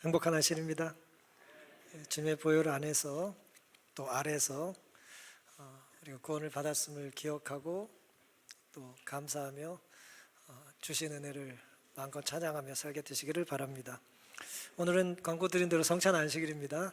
행복한 아침입니다. 주님의 보혈 안에서 또 아래서 우리가 구원을 받았음을 기억하고 또 감사하며 주신 은혜를 마음껏 찬양하며 살게 되시기를 바랍니다. 오늘은 광고 드린 대로 성찬 안식일입니다.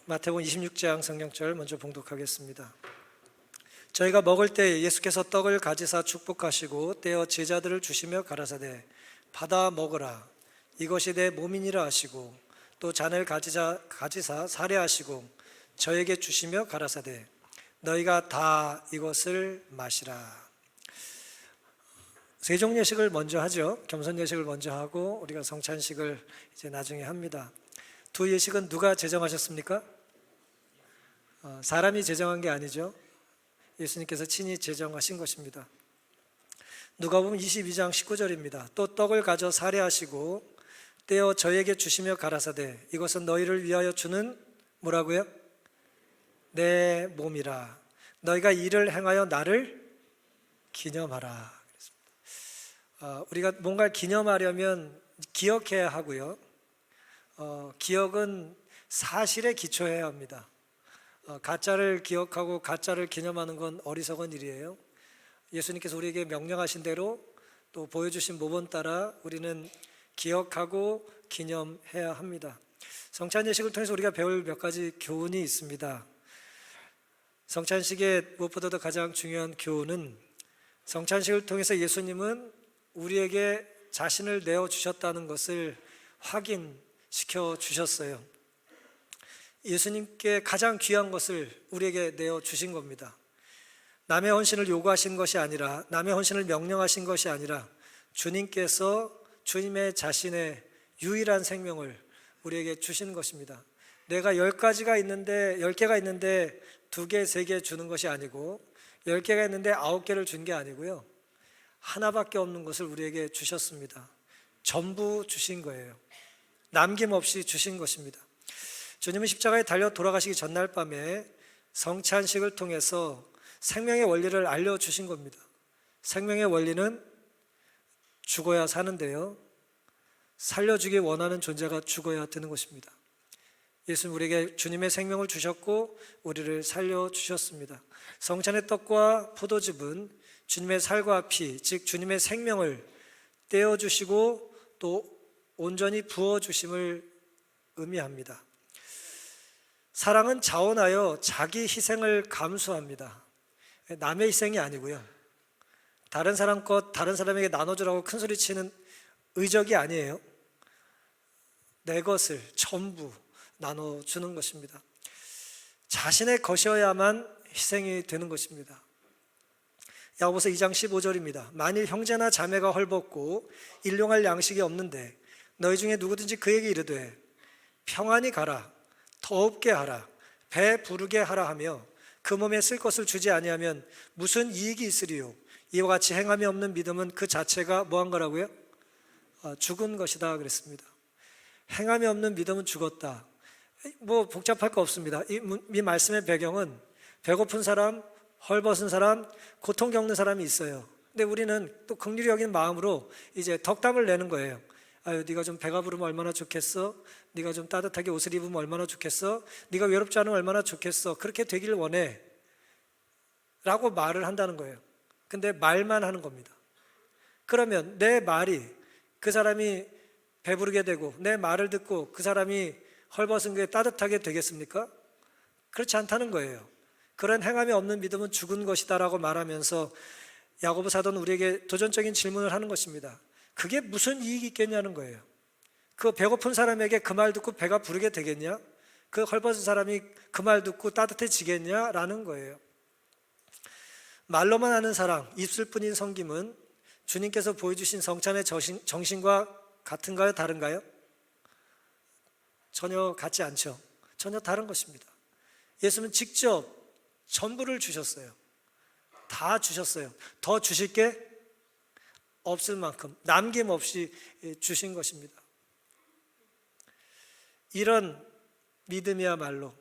마태복음 26장 성경절 먼저 봉독하겠습니다. 저희가 먹을 때 예수께서 떡을 가지사 축복하시고 떼어 제자들을 주시며 가라사대 받아 먹으라 이것이 내 몸이니라 하시고 또 잔을 가지사 사례하시고 저에게 주시며 가라사대 너희가 다 이것을 마시라. 세종예식을 먼저 하죠. 겸손예식을 먼저 하고 우리가 성찬식을 이제 나중에 합니다. 두 예식은 누가 제정하셨습니까? 사람이 제정한 게 아니죠. 예수님께서 친히 제정하신 것입니다. 누가복음 22장 19절입니다. 또 떡을 가져 사례하시고 떼어 저에게 주시며 가라사대 이것은 너희를 위하여 주는 뭐라고요? 내 몸이라. 너희가 이를 행하여 나를 기념하라. 우리가 뭔가를 기념하려면 기억해야 하고요. 기억은 사실에 기초해야 합니다. 가짜를 기억하고 가짜를 기념하는 건 어리석은 일이에요. 예수님께서 우리에게 명령하신 대로 또 보여주신 모범 따라 우리는 기억하고 기념해야 합니다. 성찬 예식을 통해서 우리가 배울 몇 가지 교훈이 있습니다. 성찬식의 무엇보다도 가장 중요한 교훈은 성찬식을 통해서 예수님은 우리에게 자신을 내어주셨다는 것을 확인시켜 주셨어요. 예수님께 가장 귀한 것을 우리에게 내어주신 겁니다. 남의 헌신을 요구하신 것이 아니라, 남의 헌신을 명령하신 것이 아니라 주님께서 주님의 자신의 유일한 생명을 우리에게 주신 것입니다. 내가 10개가 있는데 2개, 3개 주는 것이 아니고 10개가 있는데 9개를 준 게 아니고요. 하나밖에 없는 것을 우리에게 주셨습니다. 전부 주신 거예요. 남김없이 주신 것입니다. 주님은 십자가에 달려 돌아가시기 전날 밤에 성찬식을 통해서 생명의 원리를 알려주신 겁니다. 생명의 원리는 죽어야 사는데요, 살려주기 원하는 존재가 죽어야 되는 것입니다. 예수님 우리에게 주님의 생명을 주셨고 우리를 살려주셨습니다. 성찬의 떡과 포도즙은 주님의 살과 피, 즉 주님의 생명을 떼어주시고 또 온전히 부어주심을 의미합니다. 사랑은 자원하여 자기 희생을 감수합니다. 남의 희생이 아니고요, 다른 사람 것 다른 사람에게 나눠주라고 큰소리치는 의적이 아니에요. 내 것을 전부 나눠주는 것입니다. 자신의 것이어야만 희생이 되는 것입니다. 야고보서 2장 15절입니다. 만일 형제나 자매가 헐벗고 일용할 양식이 없는데 너희 중에 누구든지 그에게 이르되 평안히 가라, 더웁게 하라, 배 부르게 하라 하며 그 몸에 쓸 것을 주지 아니하면 무슨 이익이 있으리요? 이와 같이 행함이 없는 믿음은 그 자체가 뭐한 거라고요? 죽은 것이다 그랬습니다. 행함이 없는 믿음은 죽었다. 뭐 복잡할 거 없습니다. 이 말씀의 배경은 배고픈 사람, 헐벗은 사람, 고통 겪는 사람이 있어요. 근데 우리는 또 긍휼히 여기는 마음으로 이제 덕담을 내는 거예요. 아유, 네가 좀 배가 부르면 얼마나 좋겠어? 네가 좀 따뜻하게 옷을 입으면 얼마나 좋겠어? 네가 외롭지 않으면 얼마나 좋겠어? 그렇게 되길 원해 라고 말을 한다는 거예요. 근데 말만 하는 겁니다. 그러면 내 말이 그 사람이 배부르게 되고 내 말을 듣고 그 사람이 헐벗은 게 따뜻하게 되겠습니까? 그렇지 않다는 거예요. 그런 행함이 없는 믿음은 죽은 것이다 라고 말하면서 야고보 사도는 우리에게 도전적인 질문을 하는 것입니다. 그게 무슨 이익이 있겠냐는 거예요. 그 배고픈 사람에게 그 말 듣고 배가 부르게 되겠냐? 그 헐벗은 사람이 그 말 듣고 따뜻해지겠냐? 라는 거예요. 말로만 하는 사랑, 입술뿐인 섬김은 주님께서 보여주신 성찬의 정신과 같은가요? 다른가요? 전혀 같지 않죠. 전혀 다른 것입니다. 예수님은 직접 전부를 주셨어요. 다 주셨어요. 더 주실 게 없을 만큼 남김없이 주신 것입니다. 이런 믿음이야말로,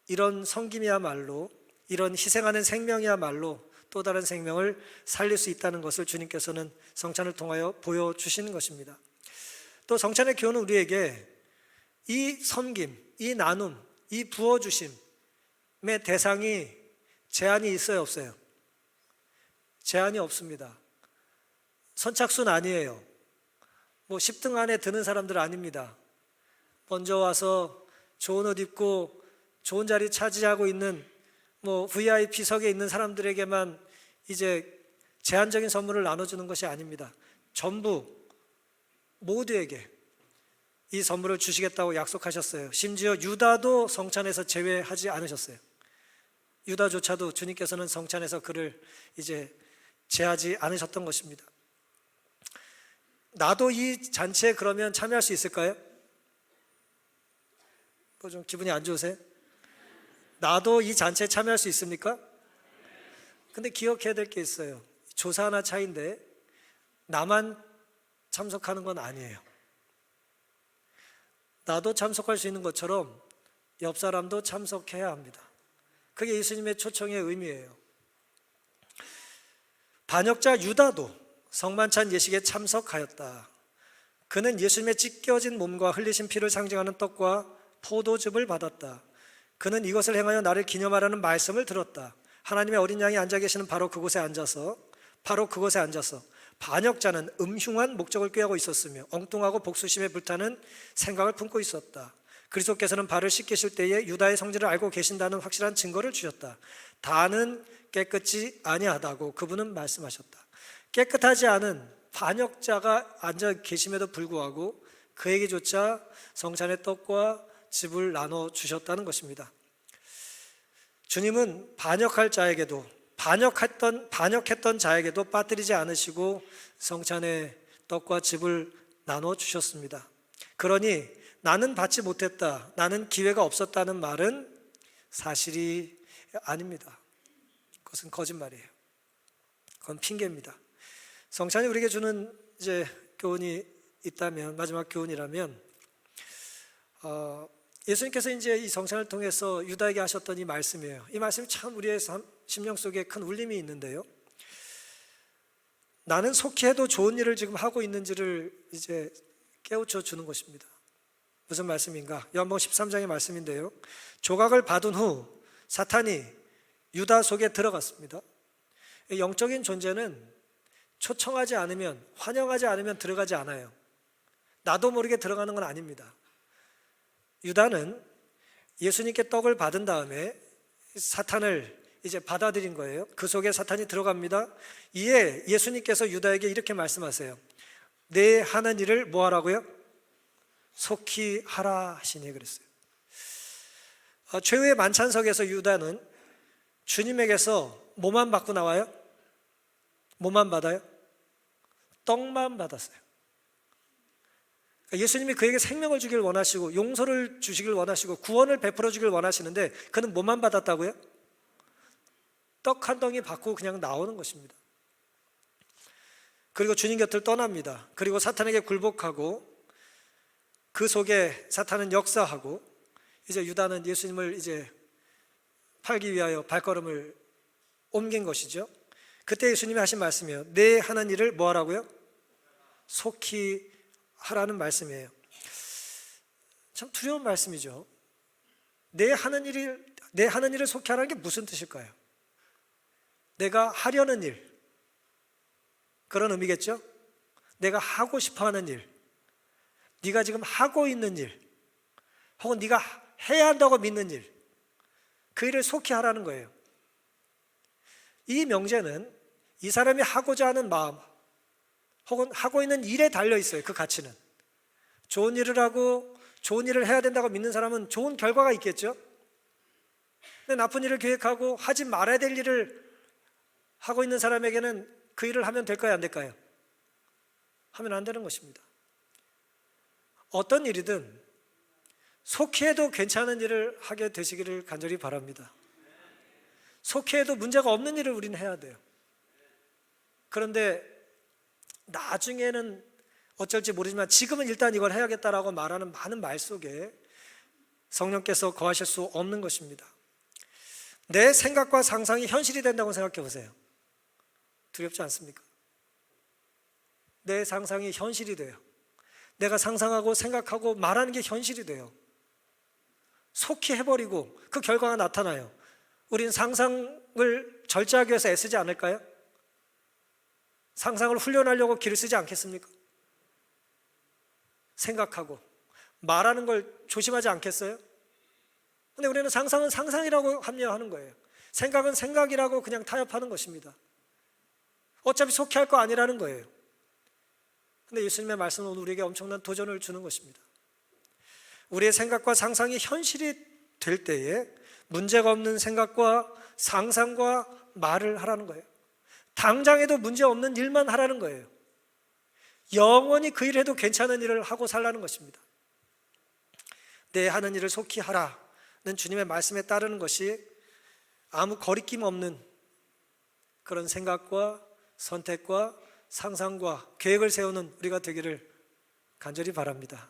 이런 섬김이야말로, 이런 희생하는 생명이야말로 또 다른 생명을 살릴 수 있다는 것을 주님께서는 성찬을 통하여 보여주시는 것입니다. 또 성찬의 교훈은 우리에게 이 섬김, 이 나눔, 이 부어주심의 대상이 제한이 있어요, 없어요? 제한이 없습니다. 선착순 아니에요. 뭐 10등 안에 드는 사람들 아닙니다. 먼저 와서 좋은 옷 입고 좋은 자리 차지하고 있는 뭐 VIP석에 있는 사람들에게만 이제 제한적인 선물을 나눠주는 것이 아닙니다. 전부 모두에게 이 선물을 주시겠다고 약속하셨어요. 심지어 유다도 성찬에서 제외하지 않으셨어요. 유다조차도 주님께서는 성찬에서 그를 이제 제하지 않으셨던 것입니다. 나도 이 잔치에 그러면 참여할 수 있을까요? 뭐 좀 기분이 안 좋으세요? 나도 이 잔치에 참여할 수 있습니까? 근데 기억해야 될 게 있어요. 조사 하나 차이인데 나만 참석하는 건 아니에요. 나도 참석할 수 있는 것처럼 옆 사람도 참석해야 합니다. 그게 예수님의 초청의 의미예요. 반역자 유다도 성만찬 예식에 참석하였다. 그는 예수님의 찢겨진 몸과 흘리신 피를 상징하는 떡과 포도즙을 받았다. 그는 이것을 행하여 나를 기념하라는 말씀을 들었다. 하나님의 어린 양이 앉아 계시는 바로 그곳에 앉아서 반역자는 음흉한 목적을 꾀하고 있었으며 엉뚱하고 복수심에 불타는 생각을 품고 있었다. 그리스도께서는 발을 씻기실 때에 유다의 성질을 알고 계신다는 확실한 증거를 주셨다. 다는 깨끗이 아니하다고 그분은 말씀하셨다. 깨끗하지 않은 반역자가 앉아 계심에도 불구하고 그에게조차 성찬의 떡과 즙을 나눠 주셨다는 것입니다. 주님은 반역했던 자에게도 빠뜨리지 않으시고 성찬의 떡과 즙을 나눠 주셨습니다. 그러니 나는 받지 못했다, 나는 기회가 없었다는 말은 사실이 아닙니다. 그것은 거짓말이에요. 그건 핑계입니다. 성찬이 우리에게 주는 이제 교훈이 있다면, 마지막 교훈이라면, 예수님께서 이제 이 성찬을 통해서 유다에게 하셨던 이 말씀이에요. 이 말씀이 참 우리의 심령 속에 큰 울림이 있는데요. 나는 속히 해도 좋은 일을 지금 하고 있는지를 이제 깨우쳐 주는 것입니다. 무슨 말씀인가? 요한복음 13장의 말씀인데요. 조각을 받은 후 사탄이 유다 속에 들어갔습니다. 영적인 존재는 초청하지 않으면, 환영하지 않으면 들어가지 않아요. 나도 모르게 들어가는 건 아닙니다. 유다는 예수님께 떡을 받은 다음에 사탄을 이제 받아들인 거예요. 그 속에 사탄이 들어갑니다. 이에 예수님께서 유다에게 이렇게 말씀하세요. 내 하는 일을 뭐 하라고요? 속히 하라 하시니 그랬어요. 최후의 만찬석에서 유다는 주님에게서 뭐만 받고 나와요? 뭐만 받아요? 떡만 받았어요. 예수님이 그에게 생명을 주길 원하시고 용서를 주시길 원하시고 구원을 베풀어 주길 원하시는데 그는 뭐만 받았다고요? 떡 한 덩이 받고 그냥 나오는 것입니다. 그리고 주님 곁을 떠납니다. 그리고 사탄에게 굴복하고 그 속에 사탄은 역사하고 이제 유다는 예수님을 이제 팔기 위하여 발걸음을 옮긴 것이죠. 그때 예수님이 하신 말씀이에요. 내 하는 일을 뭐 하라고요? 속히 하라는 말씀이에요. 참 두려운 말씀이죠. 내 하는 일을 속히 하라는 게 무슨 뜻일까요? 내가 하려는 일, 그런 의미겠죠? 내가 하고 싶어 하는 일, 네가 지금 하고 있는 일, 혹은 네가 해야 한다고 믿는 일, 그 일을 속히 하라는 거예요. 이 명제는 이 사람이 하고자 하는 마음, 혹은 하고 있는 일에 달려 있어요. 그 가치는. 좋은 일을 하고 좋은 일을 해야 된다고 믿는 사람은 좋은 결과가 있겠죠? 근데 나쁜 일을 계획하고 하지 말아야 될 일을 하고 있는 사람에게는 그 일을 하면 될까요? 안 될까요? 하면 안 되는 것입니다. 어떤 일이든 속히 해도 괜찮은 일을 하게 되시기를 간절히 바랍니다. 속히 해도 문제가 없는 일을 우리는 해야 돼요. 그런데 나중에는 어쩔지 모르지만 지금은 일단 이걸 해야겠다라고 말하는 많은 말 속에 성령께서 거하실 수 없는 것입니다. 내 생각과 상상이 현실이 된다고 생각해 보세요. 두렵지 않습니까? 내 상상이 현실이 돼요. 내가 상상하고 생각하고 말하는 게 현실이 돼요. 속히 해버리고 그 결과가 나타나요. 우린 상상을 절제하기 위해서 애쓰지 않을까요? 상상을 훈련하려고 기를 쓰지 않겠습니까? 생각하고 말하는 걸 조심하지 않겠어요? 근데 우리는 상상은 상상이라고 합리화하는 거예요. 생각은 생각이라고 그냥 타협하는 것입니다. 어차피 속히 할 거 아니라는 거예요. 근데 예수님의 말씀은 오늘 우리에게 엄청난 도전을 주는 것입니다. 우리의 생각과 상상이 현실이 될 때에 문제가 없는 생각과 상상과 말을 하라는 거예요. 당장에도 문제 없는 일만 하라는 거예요. 영원히 그 일을 해도 괜찮은 일을 하고 살라는 것입니다. 내 하는 일을 속히 하라는 주님의 말씀에 따르는 것이 아무 거리낌 없는 그런 생각과 선택과 상상과 계획을 세우는 우리가 되기를 간절히 바랍니다.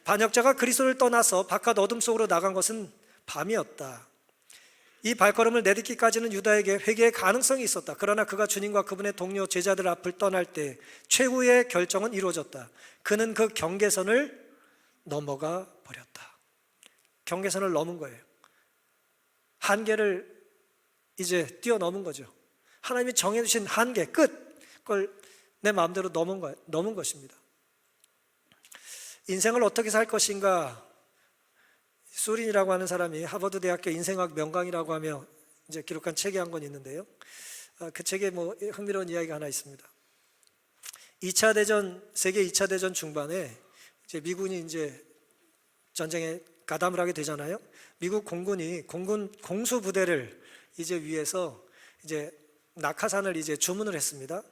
반역자가 그리스도를 떠나서 바깥 어둠 속으로 나간 것은 밤이었다. 이 발걸음을 내딛기까지는 유다에게 회개의 가능성이 있었다. 그러나 그가 주님과 그분의 동료 제자들 앞을 떠날 때 최후의 결정은 이루어졌다. 그는 그 경계선을 넘어가 버렸다. 경계선을 넘은 거예요. 한계를 이제 뛰어넘은 거죠. 하나님이 정해주신 한계, 끝, 그걸 내 마음대로 넘은 것입니다. 인생을 어떻게 살 것인가, 수린이라고 하는 사람이 하버드 대학교 인생학 명강이라고 하며 이제 기록한 책이 한 권 있는데요. 그 책에 흥미로운 이야기가 하나 있습니다. 세계 2차 대전 중반에 이제 미군이 이제 전쟁에 가담을 하게 되잖아요. 미국 공군이 공수 부대를 이제 위해서 이제 낙하산을 이제 주문을 했습니다.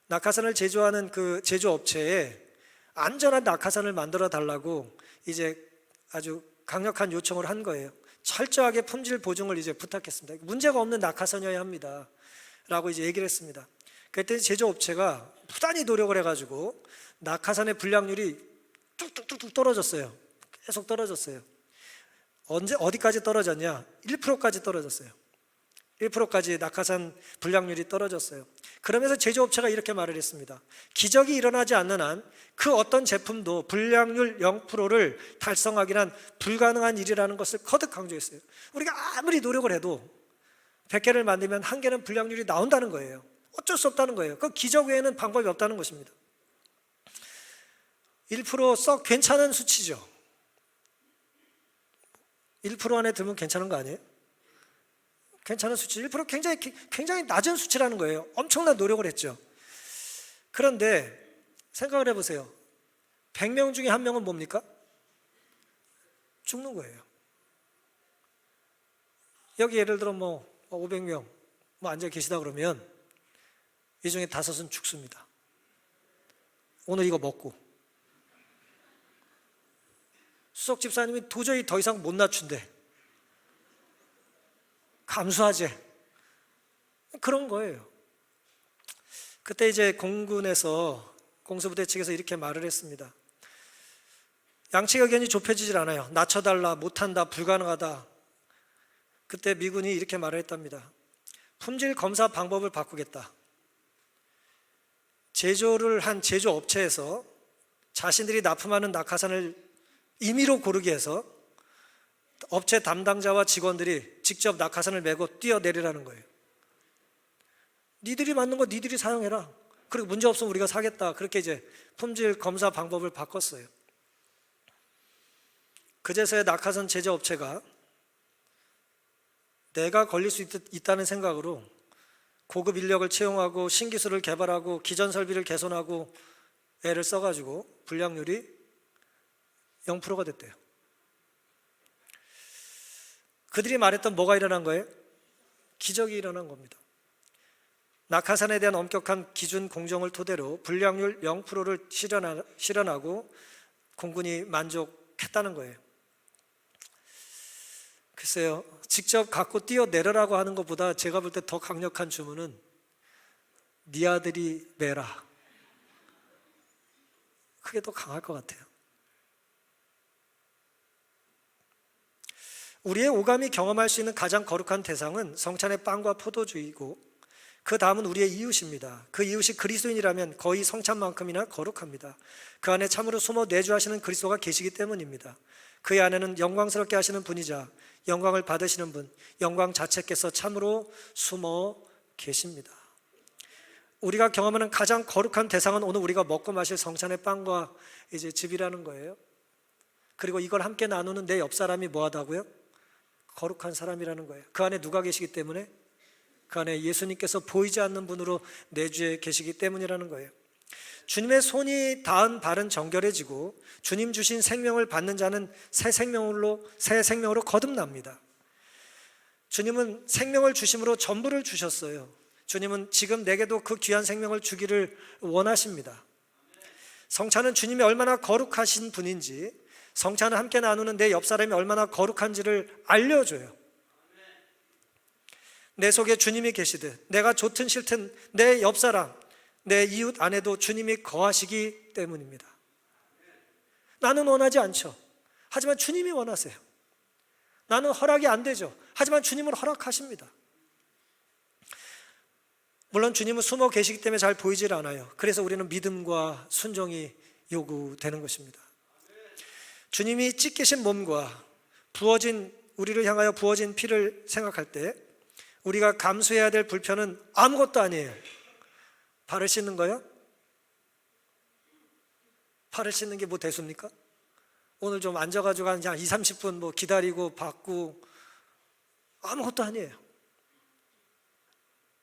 낙하산을 제조하는 그 제조업체에 안전한 낙하산을 만들어 달라고 이제 아주 강력한 요청을 한 거예요. 철저하게 품질 보증을 이제 부탁했습니다. 문제가 없는 낙하산이어야 합니다. 라고 이제 얘기를 했습니다. 그랬더니 제조업체가 부단히 노력을 해가지고 낙하산의 불량률이 뚝뚝뚝뚝 떨어졌어요. 계속 떨어졌어요. 어디까지 떨어졌냐? 1%까지 떨어졌어요. 1%까지 낙하산 불량률이 떨어졌어요. 그러면서 제조업체가 이렇게 말을 했습니다. 기적이 일어나지 않는 한 그 어떤 제품도 불량률 0%를 달성하기란 불가능한 일이라는 것을 거듭 강조했어요. 우리가 아무리 노력을 해도 100개를 만들면 1개는 불량률이 나온다는 거예요. 어쩔 수 없다는 거예요. 그 기적 외에는 방법이 없다는 것입니다. 1% 썩 괜찮은 수치죠. 1% 안에 들면 괜찮은 거 아니에요? 괜찮은 수치, 1% 굉장히 낮은 수치라는 거예요. 엄청난 노력을 했죠. 그런데 생각을 해보세요. 100명 중에 1명은 뭡니까? 죽는 거예요. 여기 예를 들어 500명 앉아 계시다 그러면 이 중에 5은 죽습니다. 오늘 이거 먹고. 수석 집사님이 도저히 더 이상 못 낮춘대. 감수하지. 그런 거예요. 그때 이제 공군에서 공수부대 측에서 이렇게 말을 했습니다. 양측 의견이 좁혀지질 않아요. 낮춰달라, 못한다, 불가능하다. 그때 미군이 이렇게 말을 했답니다. 품질 검사 방법을 바꾸겠다. 제조를 한 제조업체에서 자신들이 납품하는 낙하산을 임의로 고르게 해서 업체 담당자와 직원들이 직접 낙하산을 메고 뛰어내리라는 거예요. 니들이 맞는 거 니들이 사용해라. 그리고 문제 없으면 우리가 사겠다. 그렇게 이제 품질 검사 방법을 바꿨어요. 그제서야 낙하산 제조업체가 내가 걸릴 수 있다는 생각으로 고급 인력을 채용하고 신기술을 개발하고 기존 설비를 개선하고 애를 써가지고 불량률이 0%가 됐대요. 그들이 말했던 뭐가 일어난 거예요? 기적이 일어난 겁니다. 낙하산에 대한 엄격한 기준 공정을 토대로 불량률 0%를 실현하고 공군이 만족했다는 거예요. 글쎄요, 직접 갖고 뛰어내려라고 하는 것보다 제가 볼 때 더 강력한 주문은 네 아들이 매라. 그게 더 강할 것 같아요. 우리의 오감이 경험할 수 있는 가장 거룩한 대상은 성찬의 빵과 포도주이고 그 다음은 우리의 이웃입니다. 그 이웃이 그리스도인이라면 거의 성찬만큼이나 거룩합니다. 그 안에 참으로 숨어 내주하시는 그리스도가 계시기 때문입니다. 그의 안에는 영광스럽게 하시는 분이자 영광을 받으시는 분, 영광 자체께서 참으로 숨어 계십니다. 우리가 경험하는 가장 거룩한 대상은 오늘 우리가 먹고 마실 성찬의 빵과 이제 즙이라는 거예요. 그리고 이걸 함께 나누는 내 옆 사람이 뭐하다고요? 거룩한 사람이라는 거예요. 그 안에 누가 계시기 때문에? 그 안에 예수님께서 보이지 않는 분으로 내주에 계시기 때문이라는 거예요. 주님의 손이 닿은 발은 정결해지고 주님 주신 생명을 받는 자는 새 생명으로 거듭납니다. 주님은 생명을 주심으로 전부를 주셨어요. 주님은 지금 내게도 그 귀한 생명을 주기를 원하십니다. 성찬은 주님이 얼마나 거룩하신 분인지, 성찬을 함께 나누는 내 옆 사람이 얼마나 거룩한지를 알려줘요. 내 속에 주님이 계시듯 내가 좋든 싫든 내 옆 사람, 내 이웃 안에도 주님이 거하시기 때문입니다. 나는 원하지 않죠. 하지만 주님이 원하세요. 나는 허락이 안 되죠. 하지만 주님은 허락하십니다. 물론 주님은 숨어 계시기 때문에 잘 보이질 않아요. 그래서 우리는 믿음과 순종이 요구되는 것입니다. 주님이 찢기신 몸과 우리를 향하여 부어진 피를 생각할 때 우리가 감수해야 될 불편은 아무것도 아니에요. 발을 씻는 거요? 발을 씻는 게 뭐 대수입니까? 오늘 좀 앉아가지고 한 20-30분 뭐 기다리고 받고 아무것도 아니에요.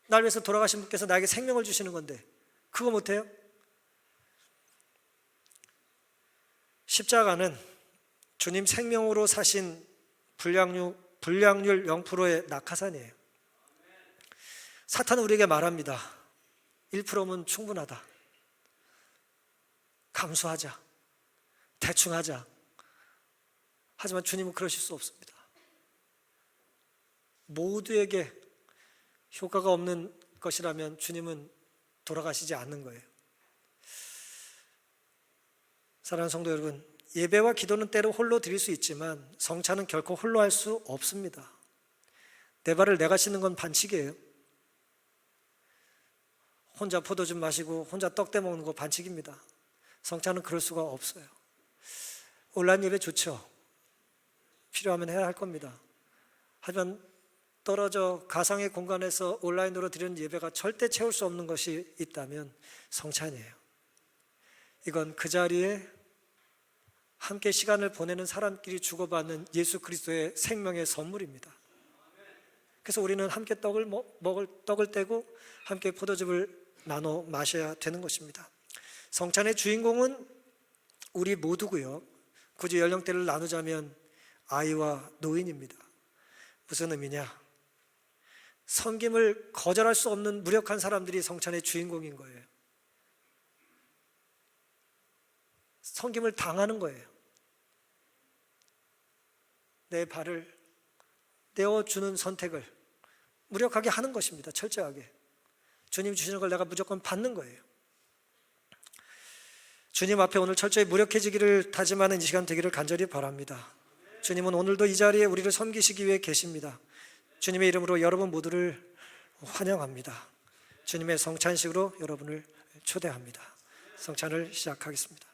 날 위해서 돌아가신 분께서 나에게 생명을 주시는 건데 그거 못해요? 십자가는 주님 생명으로 사신 불량률 0%의 낙하산이에요. 사탄은 우리에게 말합니다. 1%면 충분하다. 감수하자. 대충 하자. 하지만 주님은 그러실 수 없습니다. 모두에게 효과가 없는 것이라면 주님은 돌아가시지 않는 거예요. 사랑하는 성도 여러분, 예배와 기도는 때로 홀로 드릴 수 있지만 성찬은 결코 홀로 할 수 없습니다. 내 발을 내가 씻는 건 반칙이에요. 혼자 포도즙 마시고 혼자 떡대 먹는 거 반칙입니다. 성찬은 그럴 수가 없어요. 온라인 예배 좋죠. 필요하면 해야 할 겁니다. 하지만 떨어져 가상의 공간에서 온라인으로 드리는 예배가 절대 채울 수 없는 것이 있다면 성찬이에요. 이건 그 자리에 함께 시간을 보내는 사람끼리 주고받는 예수 그리스도의 생명의 선물입니다. 그래서 우리는 함께 떡을 떼고 함께 포도즙을 나눠 마셔야 되는 것입니다. 성찬의 주인공은 우리 모두고요. 굳이 연령대를 나누자면 아이와 노인입니다. 무슨 의미냐? 섬김을 거절할 수 없는 무력한 사람들이 성찬의 주인공인 거예요. 섬김을 당하는 거예요. 내 발을 떼어주는 선택을 무력하게 하는 것입니다. 철저하게. 주님 주시는 걸 내가 무조건 받는 거예요. 주님 앞에 오늘 철저히 무력해지기를 다짐하는 이 시간 되기를 간절히 바랍니다. 주님은 오늘도 이 자리에 우리를 섬기시기 위해 계십니다. 주님의 이름으로 여러분 모두를 환영합니다. 주님의 성찬식으로 여러분을 초대합니다. 성찬을 시작하겠습니다.